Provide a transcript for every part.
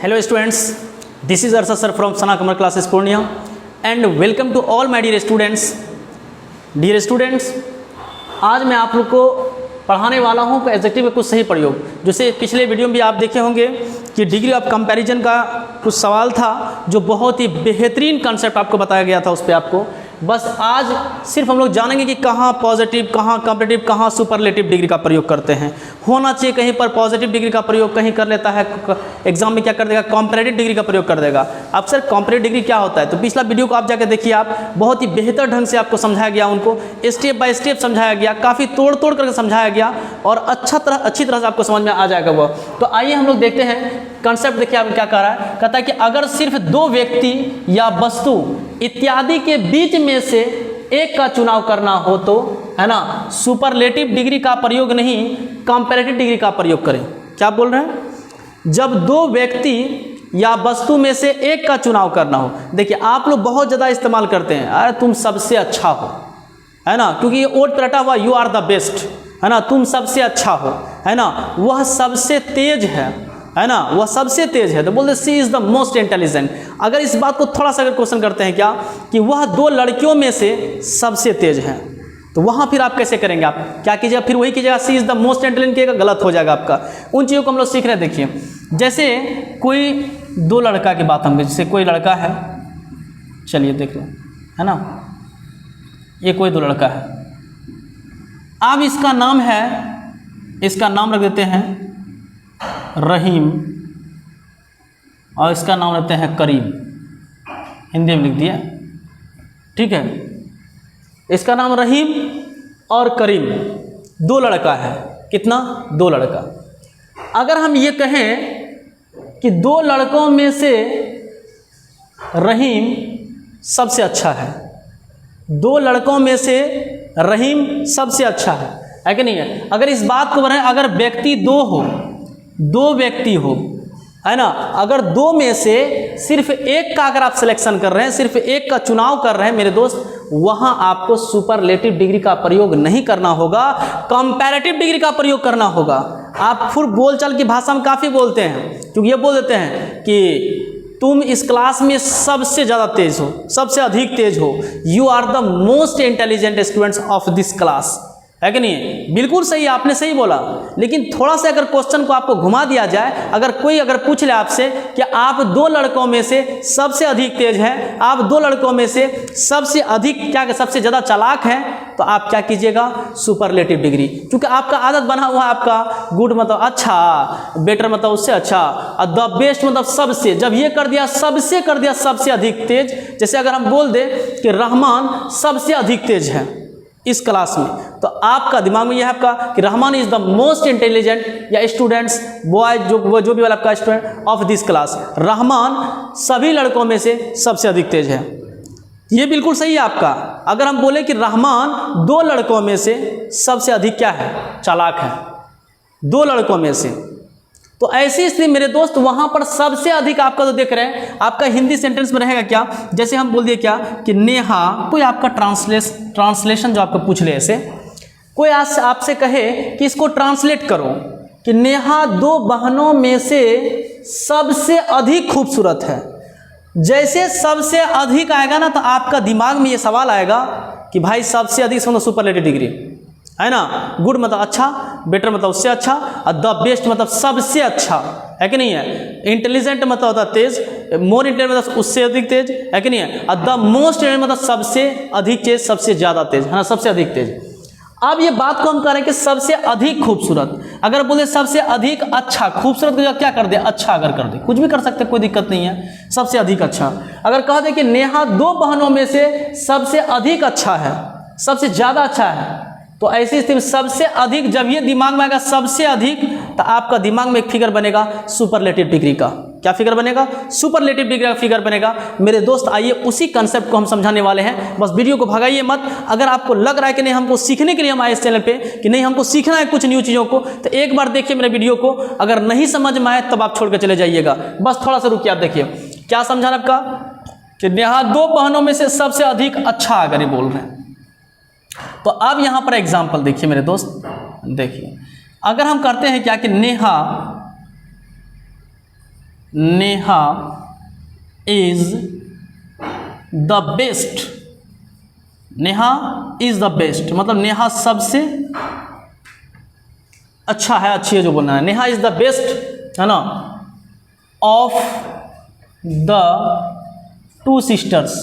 Hello students, this is Arshad sir from Sana Kamar classes Purnia and welcome to all my dear students. Dear students, आज मैं आप लोग को पढ़ाने वाला हूँ एडजेक्टिव के कुछ सही प्रयोग। जैसे पिछले वीडियो में भी आप देखे होंगे कि डिग्री ऑफ कंपैरिजन का कुछ सवाल था जो बहुत ही बेहतरीन कंसेप्ट आपको बताया गया था, उस पर आपको बस आज सिर्फ हम लोग जानेंगे कि कहाँ पॉजिटिव, कहाँ कंपैरेटिव, कहाँ सुपरलेटिव डिग्री का प्रयोग करते हैं। होना चाहिए कहीं पर पॉजिटिव डिग्री का प्रयोग, कहीं कर लेता है एग्जाम में क्या कर देगा, कंपैरेटिव डिग्री का प्रयोग कर देगा। अब सर कंपैरेटिव डिग्री क्या होता है, तो पिछला वीडियो को आप जाकर देखिए, आप बहुत ही बेहतर ढंग से आपको समझाया गया, उनको स्टेप बाय स्टेप समझाया गया, काफ़ी तोड़ तोड़ करके समझाया गया और अच्छी तरह से आपको समझ में आ जाएगा वो। तो आइए हम लोग देखते हैं कंसेप्ट। देखिए आप क्या कह रहा है, कहता है कि अगर सिर्फ दो व्यक्ति या वस्तु इत्यादि के बीच में से एक का चुनाव करना हो तो, है ना, सुपरलेटिव डिग्री का प्रयोग नहीं, कंपैरेटिव डिग्री का प्रयोग करें। क्या बोल रहे हैं, जब दो व्यक्ति या वस्तु में से एक का चुनाव करना हो। देखिए आप लोग बहुत ज़्यादा इस्तेमाल करते हैं, अरे तुम सबसे अच्छा हो, है ना, क्योंकि ये ओट पर रटा हुआ यू आर द बेस्ट, है ना, तुम सबसे अच्छा हो, है ना, वह सबसे तेज है ना, वह सबसे तेज है, तो बोलते सी इज़ द मोस्ट इंटेलिजेंट। अगर इस बात को थोड़ा सा अगर क्वेश्चन करते हैं क्या, कि वह दो लड़कियों में से सबसे तेज है, तो वहाँ फिर आप कैसे करेंगे, आप क्या कीजिएगा, फिर वही कीजिएगा, सी इज़ द मोस्ट इंटेलिजेंट कीजिएगा, गलत हो जाएगा आपका। उन चीज़ों को हम लोग सीख रहे हैं। देखिए जैसे कोई दो लड़का की बात हम, जैसे कोई लड़का है, चलिए देख लो, है ना, ये कोई दो लड़का है। अब इसका नाम है, इसका नाम रख देते हैं रहीम और इसका नाम रखते हैं करीम, हिंदी में लिख दिया, ठीक है। इसका नाम रहीम और करीम, दो लड़का है। कितना, दो लड़का। अगर हम ये कहें कि दो लड़कों में से रहीम सबसे अच्छा है, दो लड़कों में से रहीम सबसे अच्छा है कि नहीं है। अगर इस बात को बढ़ाएं, अगर व्यक्ति दो हो, दो व्यक्ति हो, है ना, अगर दो में से सिर्फ एक का अगर आप सिलेक्शन कर रहे हैं, सिर्फ एक का चुनाव कर रहे हैं मेरे दोस्त, वहां आपको सुपरलेटिव डिग्री का प्रयोग नहीं करना होगा, कंपैरेटिव डिग्री का प्रयोग करना होगा। आप फिर बोलचाल की भाषा में काफ़ी बोलते हैं, क्योंकि ये बोल देते हैं कि तुम इस क्लास में सबसे ज़्यादा तेज हो, सबसे अधिक तेज हो, you are the most intelligent students of this class, है कि नहीं। बिल्कुल सही, आपने सही बोला, लेकिन थोड़ा सा अगर क्वेश्चन को आपको घुमा दिया जाए, अगर कोई अगर पूछ ले आपसे कि आप दो लड़कों में से सबसे अधिक तेज हैं, आप दो लड़कों में से सबसे अधिक क्या, सबसे ज़्यादा चालाक हैं, तो आप क्या कीजिएगा, सुपरलेटिव डिग्री। क्योंकि आपका आदत बना हुआ है, आपका गुड मतलब अच्छा, बेटर मतलब उससे अच्छा, और द बेस्ट मतलब सबसे, जब ये कर दिया सबसे कर दिया, सबसे अधिक तेज। जैसे अगर हम बोल दें कि रहमान सबसे अधिक तेज है इस क्लास में, तो आपका दिमाग में यह है आपका कि Rahman is the most intelligent, या स्टूडेंट्स बॉय जो भी वाला आपका student of this class, Rahman सभी लड़कों में से सबसे अधिक तेज है। ये बिल्कुल सही है आपका। अगर हम बोले कि रहमान दो लड़कों में से सबसे अधिक क्या है, चालाक है, दो लड़कों में से, तो ऐसी स्थिति मेरे दोस्त वहां पर सबसे अधिक आपका जो देख रहे हैं, आपका हिंदी सेंटेंस में रहेगा क्या, जैसे हम बोल दिए क्या कि नेहा, कोई आपका ट्रांसलेशन जो आपको पूछ ले, ऐसे कोई आपसे कहे कि इसको ट्रांसलेट करो कि नेहा दो बहनों में से सबसे अधिक खूबसूरत है। जैसे सबसे अधिक आएगा ना, तो आपका दिमाग में ये सवाल आएगा कि भाई सबसे अधिक मतलब सुपरलेटिव डिग्री, है ना, गुड मतलब अच्छा, बेटर मतलब उससे अच्छा, और द बेस्ट मतलब सबसे अच्छा, है कि नहीं है। इंटेलिजेंट मतलब होता है तेज, मोर इंटेलिजेंट मतलब उससे अधिक तेज, है कि नहीं है, और द मोस्ट मतलब सबसे अधिक तेज, सबसे ज़्यादा तेज, है ना, सबसे अधिक तेज। अब ये बात को हम कह रहे हैं कि सबसे अधिक खूबसूरत, अगर बोले सबसे अधिक अच्छा, खूबसूरत को क्या कर दे, अच्छा अगर कर दे, कुछ भी कर सकते, कोई दिक्कत नहीं है, सबसे अधिक अच्छा। अगर कह दे कि नेहा दो बहनों में से सबसे अधिक अच्छा है, सबसे ज़्यादा अच्छा है, तो ऐसी स्थिति में सबसे अधिक, जब ये दिमाग में आएगा सबसे अधिक, तो आपका दिमाग में एक फिगर बनेगा सुपरलेटिव डिग्री का। क्या फिगर बनेगा, सुपरलेटिव डिग्री का फिगर बनेगा। मेरे दोस्त आइए उसी कंसेप्ट को हम समझाने वाले हैं, बस वीडियो को भगाइए मत। अगर आपको लग रहा है कि नहीं हमको सीखने के लिए हम आए इस चैनल पे, कि नहीं हमको सीखना है कुछ न्यू चीज़ों को, तो एक बार देखिए मेरे वीडियो को, अगर नहीं समझ में आए तब आप छोड़ कर चले जाइएगा। बस थोड़ा सा रुकिए, आप देखिए क्या समझाना आपका, कि नेहा दो बहनों में से सबसे अधिक अच्छा अगर ये बोल रहे हैं, तो अब यहाँ पर एग्जाम्पल देखिए मेरे दोस्त, देखिए अगर हम करते हैं क्या कि Neha Neha is the best. Neha is the best मतलब नेहा सबसे अच्छा है, अच्छी है जो बोलना है। नेहा इज द बेस्ट है ना of the two sisters,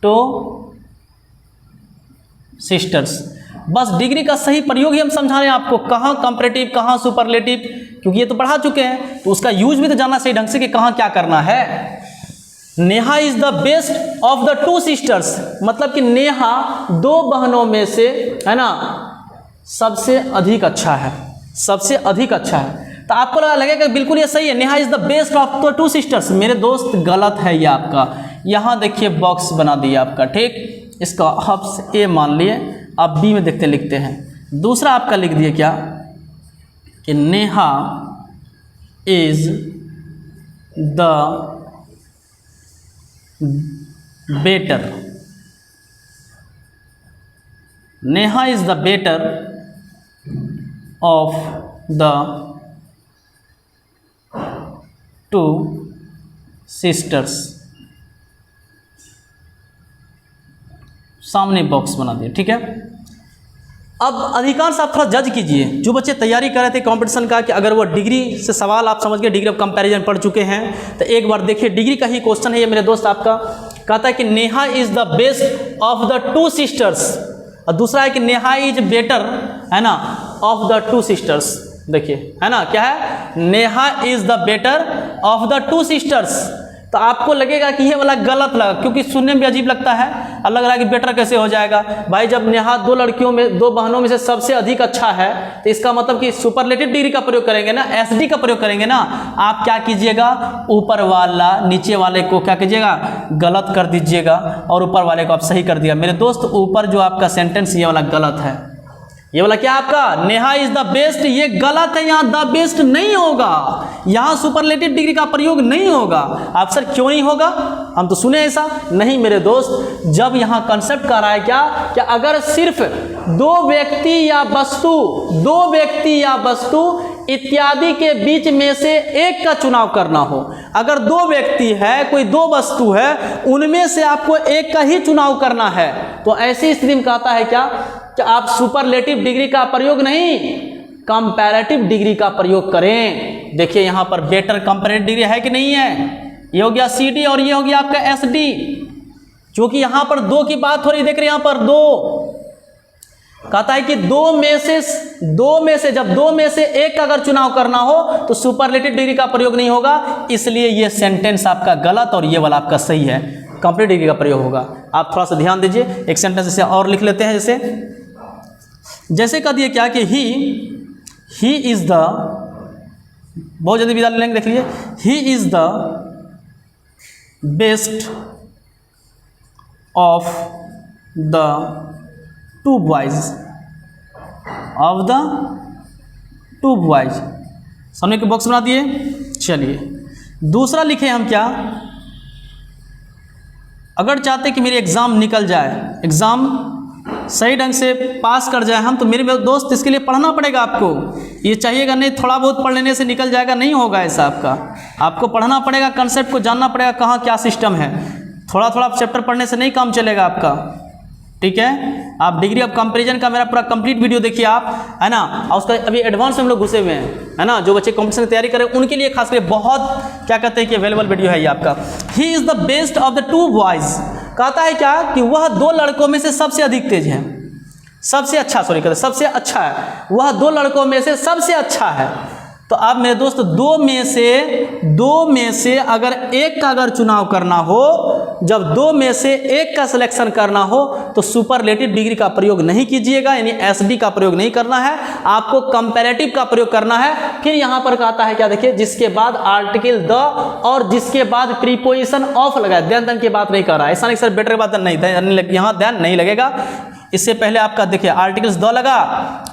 two sisters. बस डिग्री का सही प्रयोग ही हम समझा रहे हैं आपको, कहाँ कंपैरेटिव कहाँ सुपरलेटिव, क्योंकि ये तो पढ़ा चुके हैं तो उसका यूज भी तो जानना सही ढंग से कि कहाँ क्या करना है। Neha is the best of the two sisters मतलब कि नेहा दो बहनों में से है ना सबसे अधिक अच्छा है, सबसे अधिक अच्छा है। तो आपको लगेगा बिल्कुल ये सही है, Neha is the best of the two sisters. मेरे दोस्त गलत है ये आपका। यहाँ देखिए बॉक्स बना दिया आपका, ठीक, इसका आप ए मान लिए, आप बी में देखते लिखते हैं। दूसरा आपका लिख दिए क्या कि Neha is the better, Neha is the better of the two sisters. सामने बॉक्स बना दिया, ठीक है। अब अधिकांश आप थोड़ा जज कीजिए, जो बच्चे तैयारी कर रहे थे कंपटीशन का, कि अगर वो डिग्री से सवाल आप समझ गए, डिग्री ऑफ कंपैरिजन पढ़ चुके हैं, तो एक बार देखिए डिग्री का ही क्वेश्चन है ये मेरे दोस्त आपका। कहता है कि Neha is the best of the two sisters, और दूसरा है कि नेहा इज बेटर है ना ऑफ द टू सिस्टर्स। देखिए है ना क्या है, Neha is the better of the two sisters. तो आपको लगेगा कि ये वाला गलत लगा, क्योंकि सुनने में भी अजीब लगता है, और लग रहा है कि बेटर कैसे हो जाएगा भाई, जब नेहा दो लड़कियों में, दो बहनों में से सबसे अधिक अच्छा है, तो इसका मतलब कि सुपरलेटिव डिग्री का प्रयोग करेंगे ना, एसडी का प्रयोग करेंगे ना। आप क्या कीजिएगा, ऊपर वाला नीचे वाले को क्या कीजिएगा, गलत कर दीजिएगा, और ऊपर वाले को आप सही कर दिया। मेरे दोस्त ऊपर जो आपका सेंटेंस ये वाला गलत है, ये वाला क्या आपका नेहा इज द बेस्ट, ये गलत है। यहाँ द बेस्ट नहीं होगा, यहाँ सुपरलेटिव डिग्री का प्रयोग नहीं होगा। आप सर क्यों नहीं होगा, हम तो सुने ऐसा नहीं मेरे दोस्त। जब यहाँ कंसेप्ट कर रहा है क्या कि अगर सिर्फ दो व्यक्ति या वस्तु इत्यादि के बीच में से एक का चुनाव करना हो, अगर दो व्यक्ति है, कोई दो वस्तु है, उनमें से आपको एक का ही चुनाव करना है, तो ऐसी स्थिति में कहता है क्या कि आप सुपरलेटिव डिग्री का प्रयोग नहीं, कंपैरेटिव डिग्री का प्रयोग करें। देखिए यहाँ पर बेटर कंपैरेटिव डिग्री है कि नहीं है, ये हो गया सीडी और ये हो गया आपका एसडी, क्योंकि यहाँ पर दो की बात हो रही, देख रहे हैं यहाँ पर दो। कहता है कि दो में से एक का अगर चुनाव करना हो तो सुपरलेटिव डिग्री का प्रयोग नहीं होगा, इसलिए ये सेंटेंस आपका गलत और ये वाला आपका सही है, कंप्लीट डिग्री का प्रयोग होगा। आप थोड़ा सा ध्यान दीजिए, एक सेंटेंस जैसे और लिख लेते हैं, जैसे कह दिए क्या कि ही इज द, बहुत जल्दी विदा लेंगे, देख लीजिए, he is the best of the two boys, of the two boys. सामने के बॉक्स बना दिए। चलिए दूसरा लिखे हम क्या, अगर चाहते कि मेरी एग्ज़ाम निकल जाए, एग्ज़ाम सही ढंग से पास कर जाए हम, तो मेरे दोस्त इसके लिए पढ़ना पड़ेगा आपको। ये चाहिएगा नहीं थोड़ा बहुत पढ़ लेने से निकल जाएगा, नहीं होगा ऐसा आपको पढ़ना पड़ेगा, कंसेप्ट को जानना पड़ेगा, कहाँ क्या सिस्टम है। थोड़ा थोड़ा चैप्टर पढ़ने से नहीं काम चलेगा आपका, ठीक है। आप डिग्री ऑफ कंपैरिजन का मेरा पूरा कंप्लीट वीडियो देखिए आप, है ना, और उसका अभी एडवांस में हम लोग घुसे हुए हैं, है ना, जो बच्चे कॉम्पिटिशन की तैयारी करें उनके लिए खास करके बहुत क्या कहते हैं कि अवेलेबल वीडियो है ये आपका। He is the best of the two boys, कहता है क्या कि वह दो लड़कों में से सबसे अधिक तेज है, सबसे अच्छा, सॉरी कहते सबसे अच्छा है, वह दो लड़कों में से सबसे अच्छा है। तो आप मेरे दोस्त दो में से अगर एक का अगर चुनाव करना हो, जब दो में से एक का सिलेक्शन करना हो तो सुपरलेटिव डिग्री का प्रयोग नहीं कीजिएगा, यानी एसडी का प्रयोग नहीं करना है, आपको कंपैरेटिव का प्रयोग करना है। फिर यहाँ पर कहता है क्या, देखिए, जिसके बाद आर्टिकल द और जिसके बाद प्रीपोजिशन ऑफ लगा, ध्यान की बात नहीं कर रहा है, ऐसा नहीं सर बेटर की बात नहीं, यहाँ ध्यान नहीं लगेगा। इससे पहले आपका देखिए आर्टिकल्स द लगा,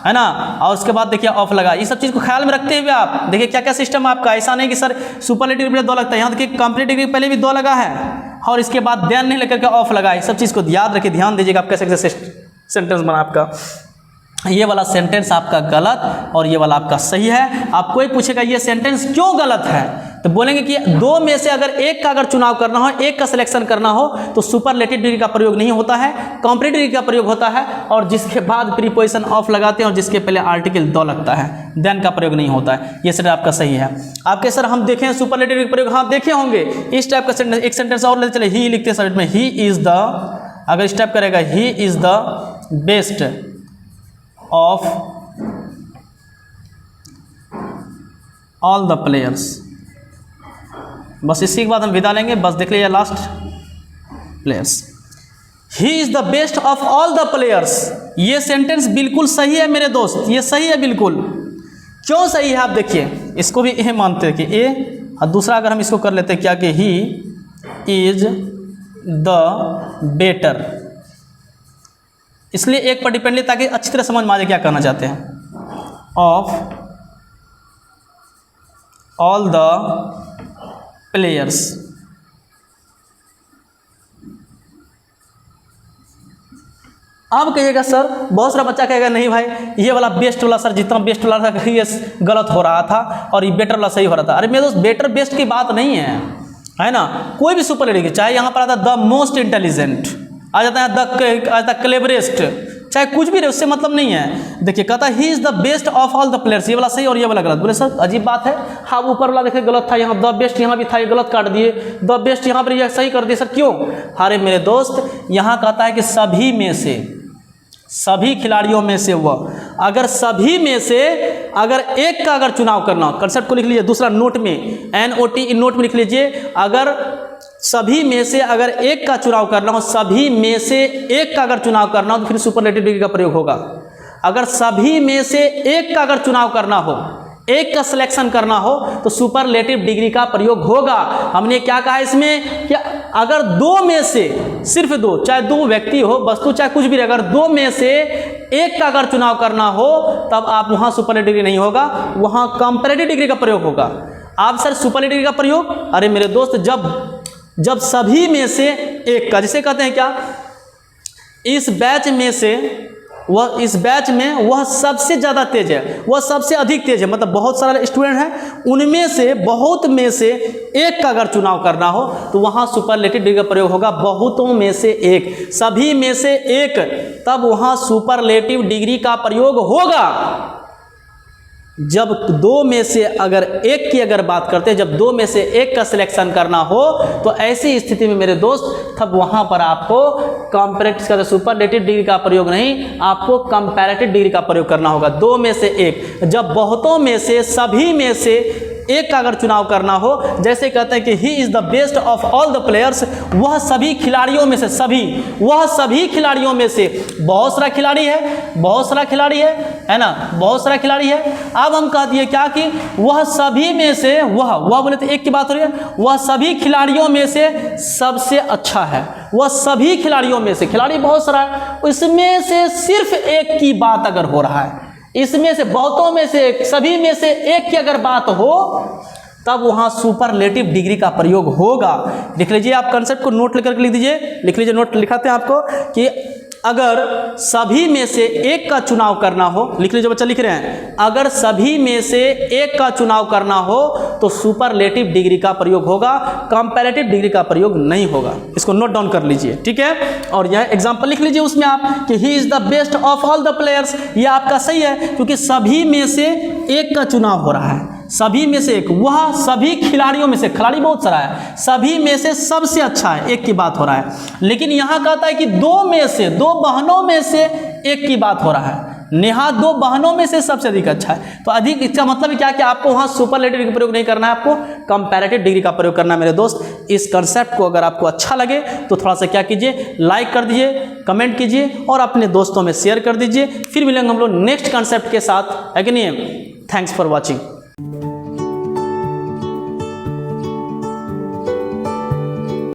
है ना, और उसके बाद देखिए ऑफ लगा, ये सब चीज़ को ख्याल में रखते हुए आप देखिए क्या क्या सिस्टम है आपका। ऐसा नहीं कि सर सुपरलेटिव डिग्री दो लगता है, यहाँ देखिए कंप्लीट डिग्री पहले भी दो लगा है और इसके बाद ध्यान नहीं लेकर के ऑफ लगा है। सब चीज़ को याद रखिए, ध्यान दीजिएगा आप कैसे कैसे सेंटेंस बना आपका। ये वाला सेंटेंस आपका गलत और ये वाला आपका सही है। आप कोई पूछेगा ये सेंटेंस क्यों गलत है, तो बोलेंगे कि दो में से अगर एक का अगर चुनाव करना हो, एक का सिलेक्शन करना हो, तो सुपरलेटिव डिग्री का प्रयोग नहीं होता है, कंपैरेटिव डिग्री का प्रयोग होता है, और जिसके बाद प्रीपोजिशन ऑफ लगाते हैं और जिसके पहले आर्टिकल द लगता है, देन का प्रयोग नहीं होता है। ये सेंटेंस आपका सही है। आपके सर हम देखें सुपरलेटिव डिग्री का प्रयोग, हाँ देखे होंगे। इस टाइप का सेंटेंस, एक सेंटेंस और लेते चले, ही लिखते हैं साइड में, ही इज द, अगर इस टाइप करेगा he is the best of all the players. बस इसी के बाद हम विदा लेंगे, बस देख लीजिए last players, he is the best of all the players. ये सेंटेंस बिल्कुल सही है मेरे दोस्त, ये सही है बिल्कुल। क्यों सही है आप देखिए, इसको भी ए मानते हैं कि ए, और दूसरा अगर हम इसको कर लेते हैं क्या कि ही इज द बेटर, इसलिए एक पर डिपेंडली, ताकि अच्छी तरह समझ में आ जाए क्या कहना चाहते हैं, ऑफ ऑल द प्लेयर्स। अब कहिएगा सर, बहुत सारा बच्चा कहेगा नहीं भाई ये वाला बेस्ट वाला सर, जितना बेस्ट वाला था ये गलत हो रहा था और ये बेटर वाला सही हो रहा था। अरे मेरे दोस्त बेटर बेस्ट की बात नहीं है ना। कोई भी सुपरलेटिव, चाहे यहाँ पर आता द मोस्ट इंटेलिजेंट, आ जाता है द क्लेवरेस्ट, चाहे कुछ भी रहे, उससे मतलब नहीं है। देखिए कहता है he is the best of all the players, ये वाला सही और ये वाला गलत। बोले सर अजीब बात है, हाँ ऊपर वाला देखिए गलत था, यहाँ द बेस्ट यहाँ भी था, ये गलत काट दिए, द बेस्ट यहाँ पर ये सही कर दिए सर, क्यों? अरे मेरे दोस्त यहाँ कहता है कि सभी में से, सभी खिलाड़ियों में से वह, अगर सभी में से अगर एक का अगर चुनाव करना हो, कंसेप्ट को लिख लीजिए दूसरा नोट में, NOT नोट में लिख लीजिए, अगर सभी में से अगर एक का चुनाव करना हो, सभी में से एक का अगर चुनाव करना हो तो फिर सुपरलेटिव डिग्री का प्रयोग होगा। अगर सभी में से एक का अगर चुनाव करना हो, एक का सिलेक्शन करना हो, तो सुपरलेटिव डिग्री का प्रयोग होगा। हमने क्या कहा इसमें कि अगर दो में से, सिर्फ दो, चाहे दो व्यक्ति हो, वस्तु, चाहे कुछ भी रहे, अगर दो में से एक का अगर चुनाव करना हो तब आप वहां सुपरलेटिव डिग्री नहीं होगा, वहां कंपैरेटिव डिग्री का प्रयोग होगा। आप सर सुपरलेटिव डिग्री का प्रयोग, अरे मेरे दोस्त जब सभी में से एक का, जिसे कहते हैं क्या, इस बैच में से वह, इस बैच में वह सबसे ज़्यादा तेज है, वह सबसे अधिक तेज है, मतलब बहुत सारे स्टूडेंट हैं, उनमें से बहुत में से एक का अगर चुनाव करना हो तो वहाँ सुपरलेटिव डिग्री का प्रयोग होगा। बहुतों में से एक, सभी में से एक, तब वहाँ सुपरलेटिव डिग्री का प्रयोग होगा। जब दो में से अगर एक की अगर बात करते हैं, जब दो में से एक का सिलेक्शन करना हो तो ऐसी स्थिति में मेरे दोस्त तब वहां पर आपको कंपैरेटिव का, सुपरलेटिव डिग्री का प्रयोग नहीं, आपको कंपैरेटिव डिग्री का प्रयोग करना होगा। दो में से एक, जब बहुतों में से, सभी में से एक का अगर चुनाव करना हो, जैसे कहते हैं कि he is the best of all the players, वह सभी खिलाड़ियों में से, सभी, वह सभी खिलाड़ियों में से, बहुत सारा खिलाड़ी है, बहुत सारा खिलाड़ी है ना, बहुत सारा खिलाड़ी है। अब हम कह दिए क्या कि वह सभी में से, वह बोले तो एक की बात हो रही है, वह सभी खिलाड़ियों में से सबसे अच्छा है, वह सभी खिलाड़ियों में से, खिलाड़ी बहुत सारा है, उसमें से सिर्फ एक की बात अगर हो रहा है, इसमें से, बहुतों में से, सभी में से एक की अगर बात हो तब वहां सुपरलेटिव डिग्री का प्रयोग होगा। लिख लीजिए आप, कंसेप्ट को नोट लेकर लिख दीजिए, लिख लीजिए, नोट लिखाते हैं आपको कि अगर सभी में से एक का चुनाव करना हो, लिख लीजिए बच्चा, लिख रहे हैं, अगर सभी में से एक का चुनाव करना हो तो सुपरलेटिव डिग्री का प्रयोग होगा, कंपैरेटिव डिग्री का प्रयोग नहीं होगा। इसको नोट डाउन कर लीजिए, ठीक है। और यह एग्जांपल लिख लीजिए उसमें आप कि he is the best of all the players, ये आपका सही है क्योंकि सभी में से एक का चुनाव हो रहा है, सभी में से एक, वह सभी खिलाड़ियों में से, खिलाड़ी बहुत सारा है, सभी में से सबसे अच्छा है, एक की बात हो रहा है। लेकिन यहां कहता है कि दो में से, दो बहनों में से एक की बात हो रहा है, नेहा दो बहनों में से सबसे अधिक अच्छा है। तो अधिक, इसका मतलब क्या कि आपको वहां सुपरलेटिव डिग्री का प्रयोग नहीं करना है, आपको कंपैरेटिव डिग्री का प्रयोग करना है। मेरे दोस्त, इस कंसेप्ट को अगर आपको अच्छा लगे तो थोड़ा सा क्या कीजिए, लाइक कर दीजिए, कमेंट कीजिए और अपने दोस्तों में शेयर कर दीजिए। फिर मिलेंगे हम लोग नेक्स्ट कंसेप्ट के साथ, है कि नहीं। Thanks for watching.